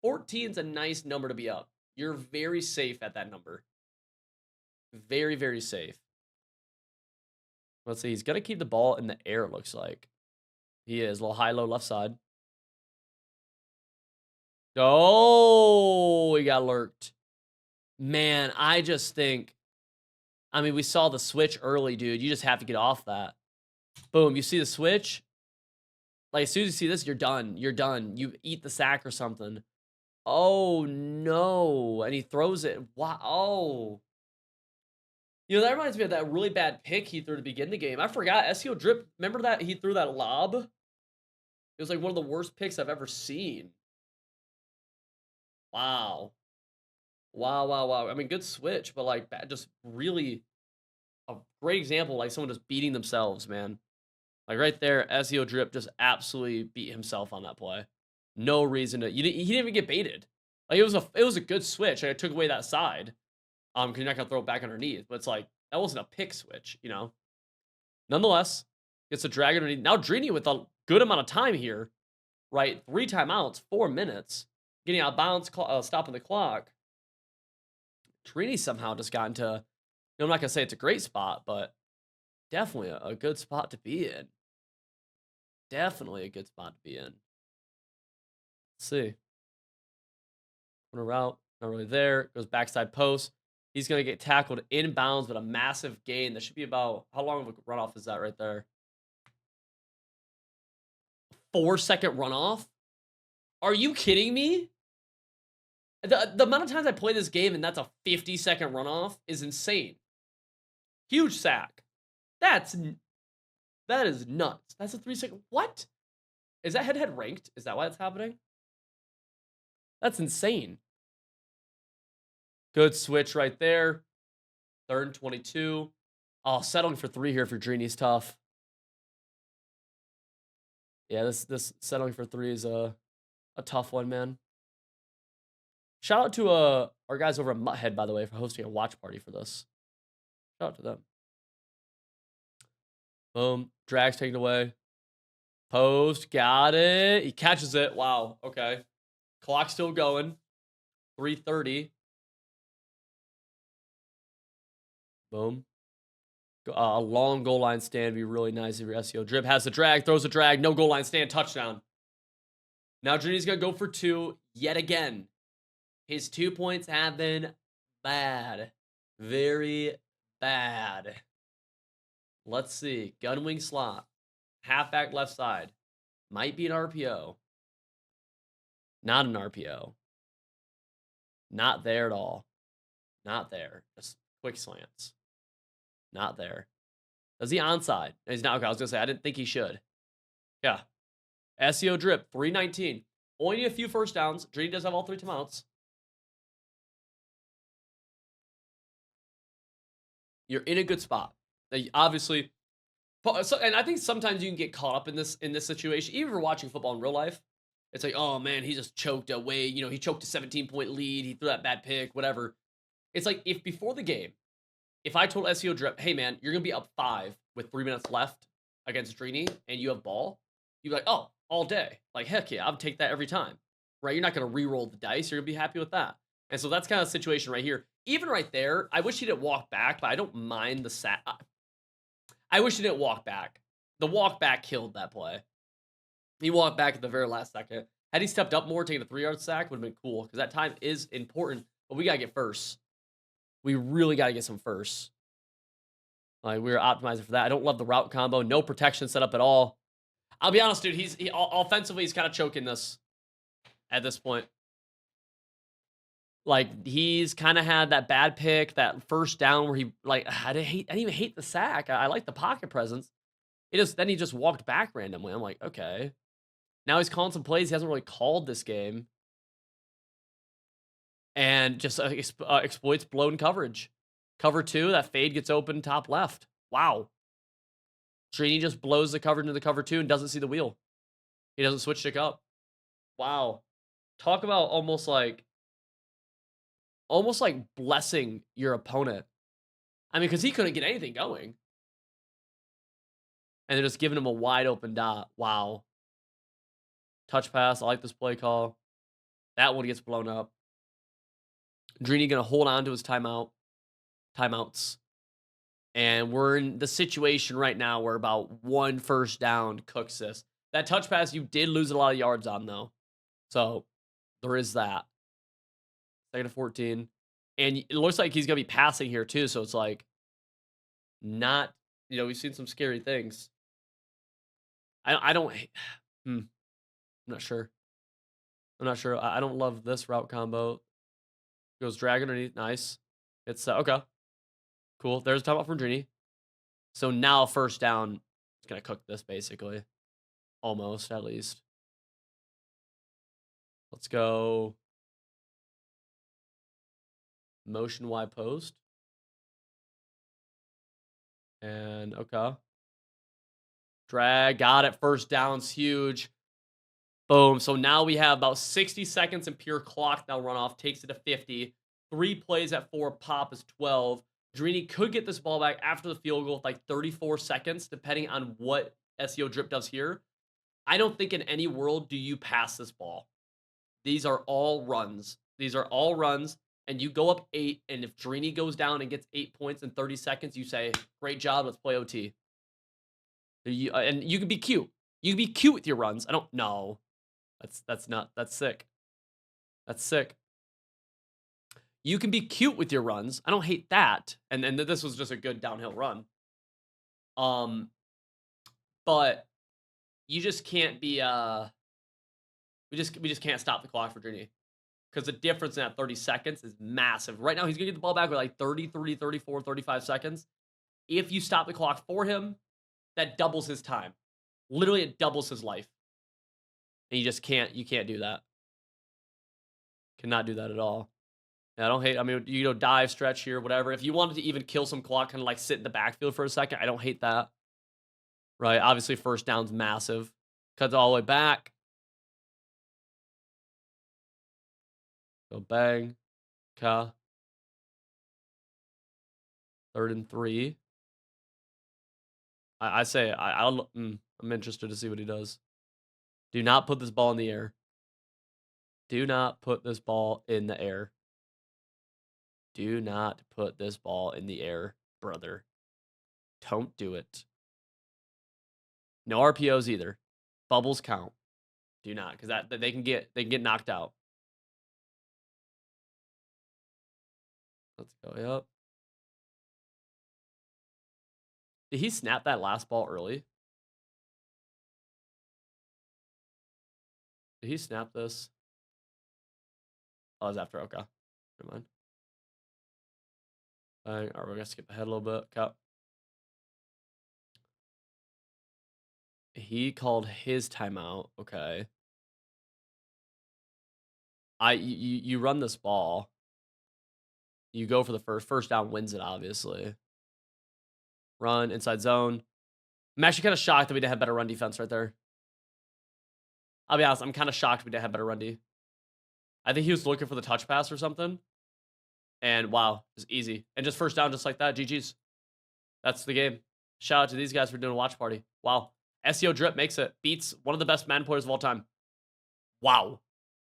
14 is a nice number to be up. You're very safe at that number. Very, very safe. Let's see. He's going to keep the ball in the air, it looks like. He is. A little high-low left side. Oh, he got lurked. Man, I just think... I mean, we saw the switch early, dude. You just have to get off that. Boom. You see the switch? Like, as soon as you see this, you're done. You're done. You eat the sack or something. Oh, no. And he throws it. Wow. Oh. You know, that reminds me of that really bad pick he threw to begin the game. I forgot. SEO Drip, remember that? He threw that lob? It was like one of the worst picks I've ever seen. Wow. Wow, wow, wow. I mean, good switch, but like just really a great example, like someone just beating themselves, man. Like right there, SEO Drip just absolutely beat himself on that play. No reason to. He didn't even get baited. Like it was a good switch. Like, I took away that side. Because you're not gonna throw it back underneath. But it's like that wasn't a pick switch, you know. Nonetheless, gets a drag underneath. Now Drini with a good amount of time here, right? 3 timeouts, 4 minutes, getting out of bounds, stopping the clock. Trini somehow just got into, I'm not going to say it's a great spot, but definitely a good spot to be in. Definitely a good spot to be in. Let's see. Corner route, not really there. Goes backside post. He's going to get tackled inbounds, but a massive gain. That should be about, how long of a runoff is that right there? 4-second runoff? Are you kidding me? The amount of times I play this game and that's a 50-second runoff is insane. Huge sack. That is nuts. That's a 3-second. What? Is that head-to-head ranked? Is that why it's happening? That's insane. Good switch right there. 3rd and 22. Oh, settling for 3 here for Drini's tough. Yeah, this settling for 3 is a tough one, man. Shout out to our guys over at Mutthead, by the way, for hosting a watch party for this. Shout out to them. Boom. Drag's taken away. Post. Got it. He catches it. Wow. Okay. Clock still going. 3:30. Boom. A long goal line stand would be really nice if your SEO Drip has the drag, throws a drag, no goal line stand, touchdown. Now Drini's going to go for 2 yet again. His 2 points have been bad. Very bad. Let's see. Gun wing slot. Halfback left side. Might be an RPO. Not an RPO. Not there at all. Not there. Just quick slants. Not there. Is he onside? He's not. Okay, I was going to say, I didn't think he should. Yeah. SEO Drip, 319. Only need a few first downs. Drini does have all 3 timeouts. You're in a good spot. Obviously, and I think sometimes you can get caught up in this situation. Even if you're watching football in real life, it's like, oh man, he just choked away. You know, he choked a 17-point lead. He threw that bad pick, whatever. It's like if before the game, if I told SEO Drip, hey man, you're gonna be up 5 with 3 minutes left against Drini, and you have ball, you'd be like, oh, all day. Like heck yeah, I'll take that every time. Right? You're not gonna re-roll the dice. You're gonna be happy with that. And so that's kind of the situation right here. even right there, I wish he didn't walk back, but I don't mind the sack. I wish he didn't walk back. The walk back killed that play. He walked back at the very last second. Had he stepped up more, taking a 3-yard sack, would have been cool because that time is important, but we got to get first. We really got to get some first. Like, we were optimizing for that. I don't love the route combo. No protection set up at all. I'll be honest, dude. Offensively, he's kind of choking this at this point. Like, he's kind of had that bad pick, that first down where he, like, I didn't even hate the sack. I like the pocket presence. Then he just walked back randomly. I'm like, okay. Now he's calling some plays he hasn't really called this game. And just exploits blown coverage. Cover 2, that fade gets open top left. Wow. Trini just blows the coverage into the cover 2 and doesn't see the wheel. He doesn't switch stick up. Wow. Talk about almost like blessing your opponent. I mean, because he couldn't get anything going. And they're just giving him a wide open dot. Wow. Touch pass. I like this play call. That one gets blown up. Drini going to hold on to his timeouts. And we're in the situation right now where about 1 first down cooks this. That touch pass, you did lose a lot of yards on, though. So there is that. 2nd and 14. And it looks like he's going to be passing here, too. So it's like not, we've seen some scary things. I don't, I'm not sure. I don't love this route combo. Goes drag underneath. Nice. It's okay. Cool. There's a timeout from Drini. So now first down is going to cook this basically. Almost, at least. Let's go. Motion wide post. And okay. Drag. Got it. First down's huge. Boom. So now we have about 60 seconds in pure clock now run off. Takes it to 50. 3 plays at 4. Pop is 12. Drini could get this ball back after the field goal with like 34 seconds, depending on what SEO drip does here. I don't think in any world do you pass this ball. These are all runs. And you go up 8, and if Drini goes down and gets 8 points in 30 seconds, you say, great job, let's play OT. And you can be cute. You can be cute with your runs. I don't know. That's sick. That's sick. You can be cute with your runs. I don't hate that. And this was just a good downhill run. But you just can't be we just can't stop the clock for Drini. Because the difference in that 30 seconds is massive. Right now, he's going to get the ball back with like 33, 34, 35 seconds. If you stop the clock for him, that doubles his time. Literally, it doubles his life. And you can't do that. Cannot do that at all. I don't hate, I mean, dive, stretch here, whatever. If you wanted to even kill some clock, kind of like sit in the backfield for a second, I don't hate that. Right? Obviously, first down's massive. Cuts all the way back. Go bang. Okay. 3rd and 3. I say, I'm interested to see what he does. Do not put this ball in the air. Do not put this ball in the air. Do not put this ball in the air, brother. Don't do it. No RPOs either. Bubbles count. Do not, because they can get knocked out. Let's go. Yep. Did he snap that last ball early? Did he snap this? Oh, it was after. Okay. Never mind. All right, we're going to skip ahead a little bit. Okay. He called his timeout. Okay. You run this ball. You go for the first down, wins it, obviously. Run, inside zone. I'm actually kind of shocked that we didn't have better run defense right there. I'll be honest, I'm kind of shocked we didn't have better run D. I think he was looking for the touch pass or something. And wow, it's easy. And just first down just like that, GG's. That's the game. Shout out to these guys for doing a watch party. Wow. SEO Drip makes it. Beats one of the best Madden players of all time. Wow.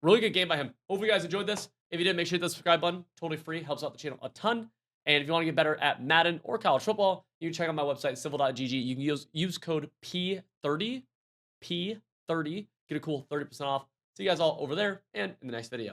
Really good game by him. Hopefully you guys enjoyed this. If you did, make sure you hit the subscribe button. Totally free. Helps out the channel a ton. And if you want to get better at Madden or college football, you can check out my website, civil.gg. You can use code P30. Get a cool 30% off. See you guys all over there and in the next video.